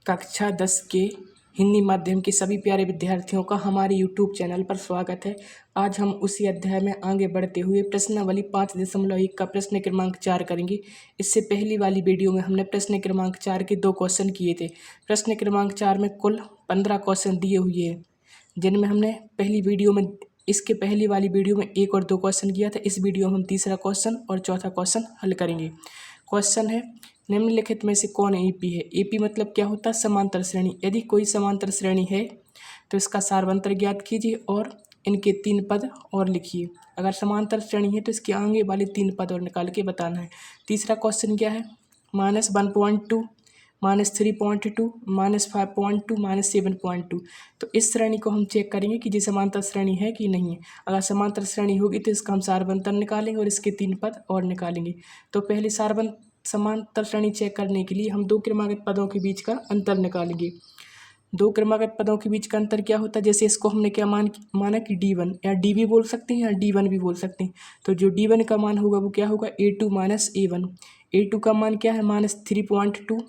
कक्षा 10 के हिंदी माध्यम के सभी प्यारे विद्यार्थियों का हमारे YouTube चैनल पर स्वागत है। आज हम उसी अध्याय में आगे बढ़ते हुए प्रश्नावली 5.1 का प्रश्न क्रमांक 4 करेंगे। इससे पहली वाली वीडियो में हमने प्रश्न क्रमांक 4 के 2 क्वेश्चन किए थे। प्रश्न क्रमांक 4 में कुल 15 क्वेश्चन दिए हुए हैं, जिनमें हमने इसके पहली वाली वीडियो में 1 और 2 क्वेश्चन किया था। इस वीडियो में हम तीसरा क्वेश्चन और चौथा क्वेश्चन हल करेंगे। क्वेश्चन है, निम्नलिखित में से कौन एपी है। एपी मतलब क्या होता है? समांतर श्रेणी। यदि कोई समांतर श्रेणी है तो इसका सारवंतर ज्ञात कीजिए और इनके 3 पद और लिखिए। अगर समांतर श्रेणी है तो इसके आगे वाले 3 पद और निकाल के बताना है। तीसरा क्वेश्चन क्या है? -1.2, -3.2, -5.2, -7.2। तो इस श्रेणी को हम चेक करेंगे कि ये समांतर श्रेणी है कि नहीं है। अगर समांतर श्रेणी होगी तो इसका हम सारवंतर निकालेंगे और इसके 3 पद और निकालेंगे। तो पहले समांतर श्रेणी चेक करने के लिए हम 2 क्रमागत पदों के बीच का अंतर निकालेंगे। 2 क्रमागत पदों के बीच का अंतर क्या होता है? जैसे इसको हमने क्या माना कि D1 या D भी बोल सकते हैं या D1 भी बोल सकते हैं। तो जो D1 का मान होगा वो क्या होगा? A2 minus A1। A2 का मान क्या है? -3.2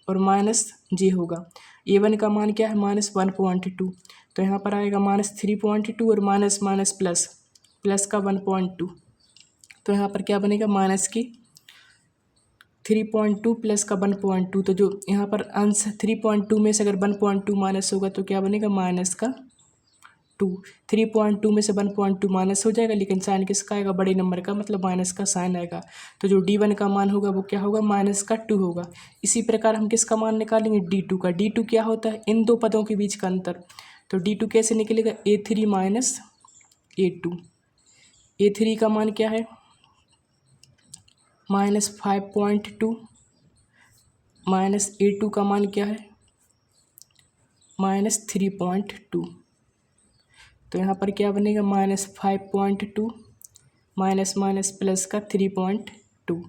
और -j होगा। A1 का मान क्या है? -1.2। तो यहाँ पर आएगा -3.2 और माइनस प्लस का 1.2। तो यहाँ पर क्या बनेगा? माइनस की 3.2 प्लस का 1.2। तो जो यहाँ पर अंश 3.2 में से अगर 1.2 माइनस होगा तो क्या बनेगा? माइनस का 2। 3.2 में से 1.2 माइनस हो जाएगा, लेकिन साइन किसका आएगा? बड़े नंबर का, मतलब माइनस का साइन आएगा। तो जो D1 का मान होगा वो क्या होगा? माइनस का 2 होगा। इसी प्रकार हम किसका मान निकालेंगे? D2 का। D2 क्या होता है? इन 2 पदों के बीच का अंतर। तो D2 कैसे निकलेगा? A3 minus A2। A3 का मान क्या है? -5.2 माइनस A2 का मान क्या है? -3.2। तो यहाँ पर क्या बनेगा? -5.2 माइनस प्लस का 3.2।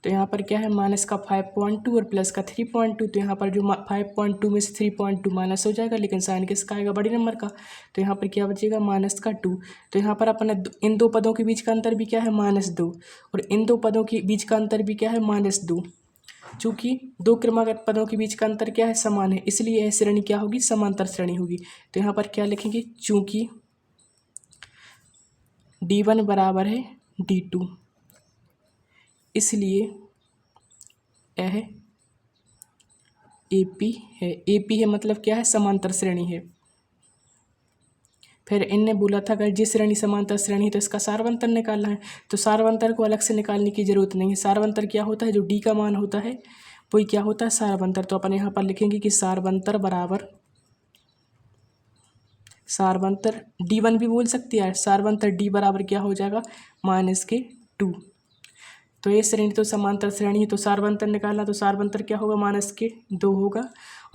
तो यहाँ पर क्या है? माइनस का 5.2 और प्लस का 3.2। तो यहाँ पर जो 5.2 में से 3.2 माइनस हो जाएगा, लेकिन साइन किसका आएगा? बड़े नंबर का। तो यहाँ पर क्या बचेगा? माइनस का 2। तो यहाँ पर अपने इन 2 पदों के बीच का अंतर भी क्या है? -2। और इन 2 पदों के बीच का अंतर भी क्या है? -2। चूँकि 2 क्रमागत पदों के बीच का अंतर क्या है? समान है, इसलिए यह श्रेणी क्या होगी? समांतर श्रेणी होगी। तो यहाँ पर क्या लिखेंगे? चूँकि D1 बराबर है D2, इसलिए यह AP है। AP है मतलब क्या है? समांतर श्रेणी है। फिर इनने बोला था अगर जिस श्रेणी समांतर श्रेणी है तो इसका सारवंतर निकालना है। तो सारवंतर को अलग से निकालने की जरूरत नहीं है। सारवंतर क्या होता है? जो D का मान होता है वही क्या होता है? सारवंतर। तो अपन यहाँ पर लिखेंगे कि सारवंतर बराबर सारवंतर D1 भी बोल सकते हैं। सारवंतर D बराबर क्या हो जाएगा? -2। तो ये श्रेणी तो समांतर श्रेणी है, तो सारवंतर निकालना, तो सारवंतर क्या होगा? -2 होगा।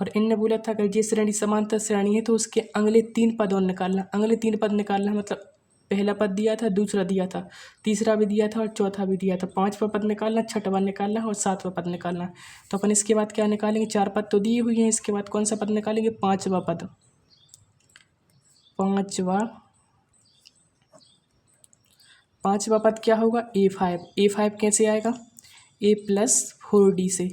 और इनने बोला था अगर ये श्रेणी समांतर श्रेणी है तो उसके अगले 3 पद और निकालना। अगले 3 पद निकालना मतलब पहला पद दिया था, दूसरा दिया था, तीसरा भी दिया था और चौथा भी दिया था। 5वां पद निकालना, 6वां निकालना और 7वां पद निकालना। तो अपन इसके बाद क्या निकालेंगे? 4 पद तो दिए हुए हैं, इसके बाद कौन सा पद निकालेंगे? 5वां पद। 5वां पद क्या होगा? A5। A5 कैसे आएगा? A + 4D से।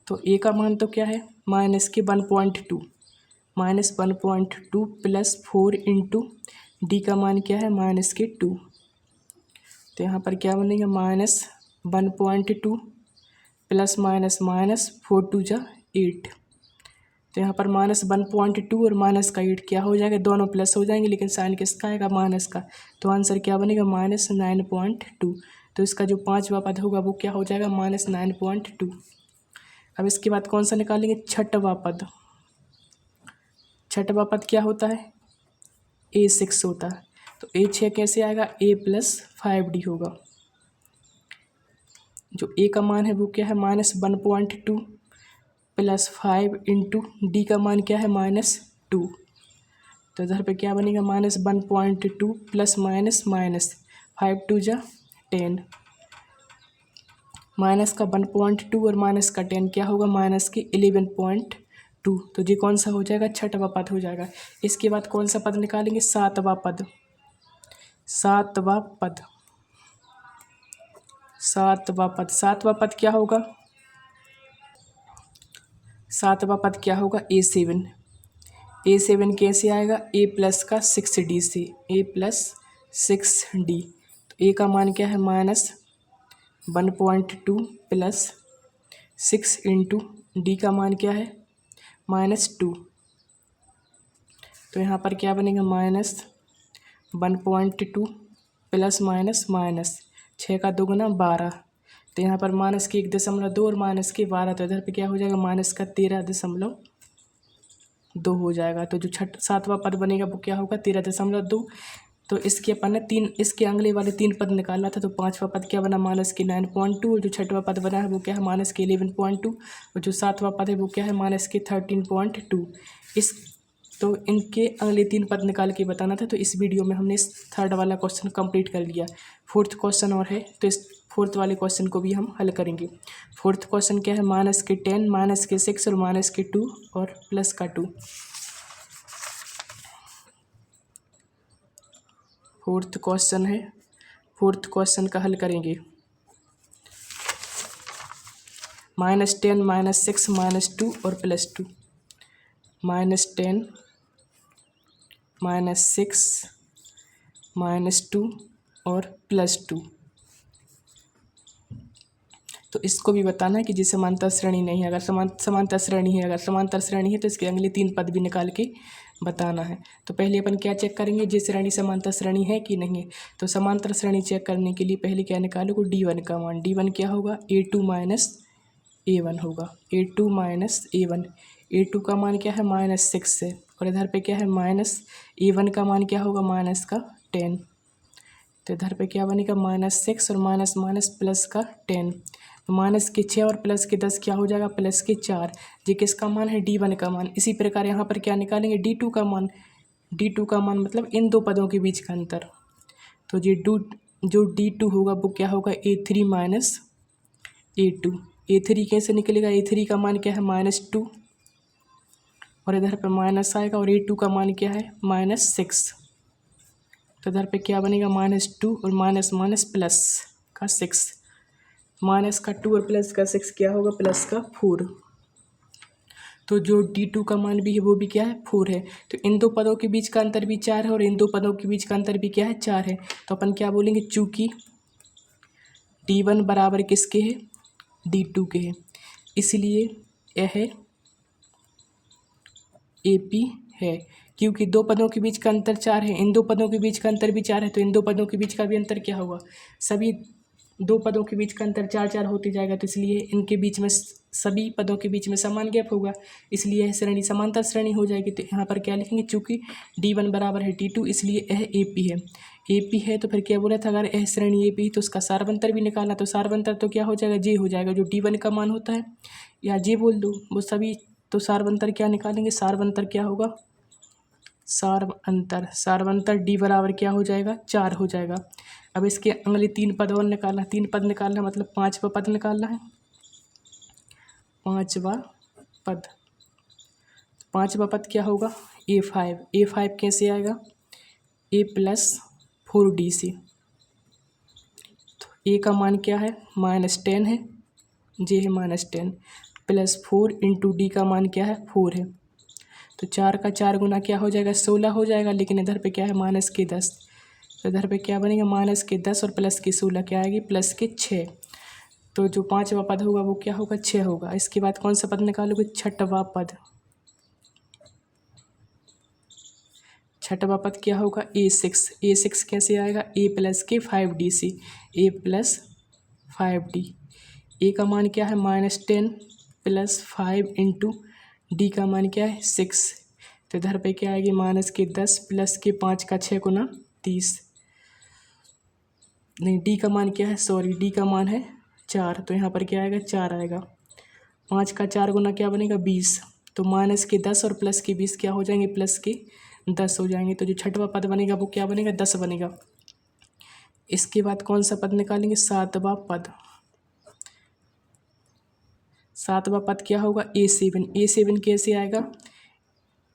तो A का मान तो क्या है? -1.2 प्लस 4 इंटू D का मान क्या है? -2। तो यहाँ पर क्या बनेगा? -1.2 प्लस माइनस 4 2 जा 8। तो यहाँ पर -1.2 और माइनस का 8 क्या हो जाएगा? दोनों प्लस हो जाएंगे, लेकिन साइन किसका आएगा? माइनस का। तो आंसर क्या बनेगा? -9.2। तो इसका जो 5वां पद होगा वो क्या हो जाएगा? -9.2। अब इसके बाद कौन सा निकालेंगे? 6वां पद। 6वां पद क्या होता है? A6 होता है। तो A6 कैसे आएगा? A + 5D होगा। जो A का मान है वो क्या है? -1.2 प्लस 5 इंटू D का मान क्या है? -2। तो इधर पे क्या बनेगा? -1.2 प्लस माइनस 5 2 जा 10। माइनस का 1.2 और माइनस का 10 क्या होगा? माइनस के 11.2। तो ये कौन सा हो जाएगा? 6वां पद हो जाएगा। इसके बाद कौन सा पद निकालेंगे? 7वां पद। 7वां पद। 7वां पद क्या होगा? सातवां पद क्या होगा A7। A7 कैसे आएगा, A प्लस का 6D से, A प्लस 6D। तो A का मान क्या है -1.2 प्लस 6 इंटू D का मान क्या है -2। तो यहाँ पर क्या बनेगा -1.2 प्लस माइनस माइनस 6 का 2 गुना 12। तो यहाँ पर माइनस की 1.2 और माइनस की 12, तो इधर पे क्या हो जाएगा माइनस का 13.2 हो जाएगा। तो जो सातवां पद बनेगा वो क्या होगा 13.2। तो इसके अपन ने इसके अगले वाले 3 पद निकालना था। तो पांचवा पद क्या बना माइनस की 9.2, और जो छठवां पद बना है वो क्या है माइनस की 11.2, और जो सातवां पद है वो क्या है माइनस की 13.2। इस तो इनके अगले 3 पद निकाल के बताना था। तो इस वीडियो में हमने इस थर्ड वाला क्वेश्चन कंप्लीट कर लिया। फोर्थ क्वेश्चन और है, तो इस फोर्थ वाले क्वेश्चन को भी हम हल करेंगे। फोर्थ क्वेश्चन क्या है -10, -6 और -2 और प्लस का 2। फोर्थ क्वेश्चन है, फोर्थ क्वेश्चन का हल करेंगे। -10, -6, -2 और +2। -10, -6, -2 और +2। तो इसको भी बताना है कि जी समांतर श्रेणी नहीं है। अगर समांतर श्रेणी है, अगर समांतर श्रेणी है तो इसके अगले 3 पद भी निकाल के बताना है। तो पहले अपन क्या चेक करेंगे, जी श्रेणी समांतर श्रेणी है कि नहीं है। तो समांतर श्रेणी चेक करने के लिए पहले क्या निकालोगे D1 का मान। D1 क्या होगा A2 माइनस A1 होगा, A2 माइनस A1। A2 का मान क्या है -6 है, और इधर पे क्या है A1 का मान क्या होगा माइनस का 10। तो इधर पे क्या बनेगा -6 और माइनस माइनस प्लस का 10। तो माइनस के 6 और प्लस के 10 क्या हो जाएगा प्लस के 4। ये किसका मान है D1 का मान। इसी प्रकार यहाँ पर क्या निकालेंगे D2 का मान। D2 का मान मतलब इन 2 पदों के बीच का अंतर। तो जो D2 होगा वो क्या होगा A3 माइनस A2। A3 कैसे निकलेगा, A3 का मान क्या है -2, और इधर पे माइनस आएगा, और A2 का मान क्या है -6। तो इधर पे क्या बनेगा -2 और माइनस माइनस प्लस का 6। माइनस का 2 और प्लस का 6 क्या होगा प्लस का 4। तो जो D2 का मान भी है वो भी क्या है 4 है। तो इन 2 पदों के बीच का अंतर भी 4 है, और इन 2 पदों के बीच का अंतर भी क्या है 4 है। तो अपन क्या बोलेंगे, चूँकि D1 बराबर किसके है D2 के है, इसलिए यह AP है। क्योंकि 2 पदों के बीच का अंतर 4 है, इन 2 पदों के बीच का अंतर भी 4 है, तो इन 2 पदों के बीच का भी अंतर क्या होगा, सभी 2 पदों के बीच का अंतर 4-4 होते जाएगा। तो इसलिए इनके बीच में सभी पदों के बीच में समान गैप होगा, इसलिए यह श्रेणी समांतर श्रेणी हो जाएगी। तो यहाँ पर क्या लिखेंगे, चूँकि D1 बराबर है D2 इसलिए यह AP है। AP है तो फिर क्या बोला था, अगर यह श्रेणी AP है तो उसका सार्वंतर भी निकालना। तो सार्वंतर तो क्या हो जाएगा J हो जाएगा, जो D1 का मान होता है, या J बोल दो वो सभी। तो सार्वंतर क्या निकालेंगे, सार्वंतर क्या होगा, सार्वंतर D बराबर क्या हो जाएगा 4 हो जाएगा। अब इसके अगले 3 पद और निकालना, 3 पद निकालना मतलब 5वां पद निकालना है। 5वां पद, 5वां पद क्या होगा A5 कैसे आएगा A प्लस 4D से। तो A का मान क्या है -10 है, J है -10 प्लस 4 इंटू D का मान क्या है 4 है। तो 4 का 4 गुना क्या हो जाएगा 16 हो जाएगा, लेकिन इधर पे क्या है -10। तो इधर पे क्या बनेगा -10 और प्लस की 16 क्या आएगी +6। तो जो 5वां पद होगा वो क्या होगा 6 होगा। इसके बाद कौन सा पद निकालोगे, छठवां पद। छठवां पद क्या होगा A6 कैसे आएगा A प्लस के 5D से, A प्लस 5D। A का मान क्या है -10 प्लस 5 इंटू D का मान क्या है 6। तो इधर पे क्या आएगी -10 प्लस के 5 का 6 गुना 30। नहीं D का मान क्या है, सॉरी D का मान है 4, तो यहाँ पर क्या आएगा 4 आएगा। 5 का 4 गुना क्या बनेगा 20। तो -10 और प्लस के 20 क्या हो जाएंगे +10 हो जाएंगे। तो जो छठवां पद बनेगा वो क्या बनेगा 10 बनेगा। इसके बाद कौन सा पद निकालेंगे, सातवां पद। सातवां पद क्या होगा A7 कैसे आएगा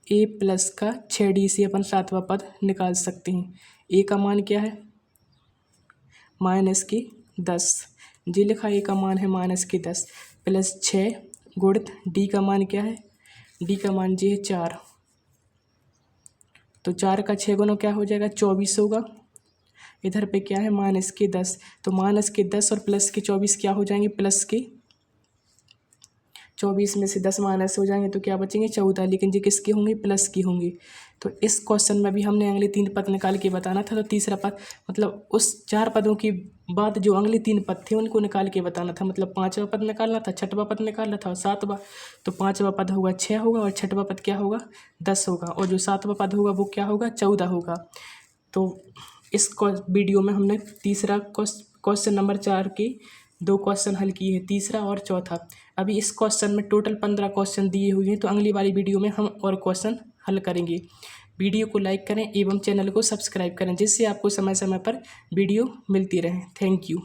A प्लस का 6D से अपन सातवां पद निकाल सकते हैं। A का मान क्या है -10, जी लिखा A का मान है -10 प्लस 6 गुणित डी का मान क्या है, डी का मान जी है 4। तो 4 का 6 गुना क्या हो जाएगा 24 होगा। इधर पे क्या है माइनस के 10, तो माइनस के 10 और प्लस के 24 क्या हो जाएंगे, प्लस के 24 में से 10 माइनस हो जाएंगे तो क्या बचेंगे 14, लेकिन ये किसके होंगे, प्लस की होंगी। तो इस क्वेश्चन में भी हमने अगले 3 पद निकाल के बताना था। तो तीसरा पद मतलब उस 4 पदों के बाद जो अगले 3 पद थे उनको निकाल के बताना था। मतलब 5वां पद निकालना था, 6वां पद निकालना था और 7वां। तो 5वां पद होगा 6 होगा और 6वां पद क्या होगा 10 होगा और जो 7वां पद होगा वो क्या होगा 14 होगा। तो इस वीडियो में हमने तीसरा क्वेश्चन नंबर 4 के 2 क्वेश्चन हल किए हैं, तीसरा और चौथा। अभी इस क्वेश्चन में टोटल 15 क्वेश्चन दिए हुए हैं, तो अगली वाली वीडियो में हम और क्वेश्चन हल करेंगे। वीडियो को लाइक करें एवं चैनल को सब्सक्राइब करें, जिससे आपको समय समय पर वीडियो मिलती रहे। Thank you.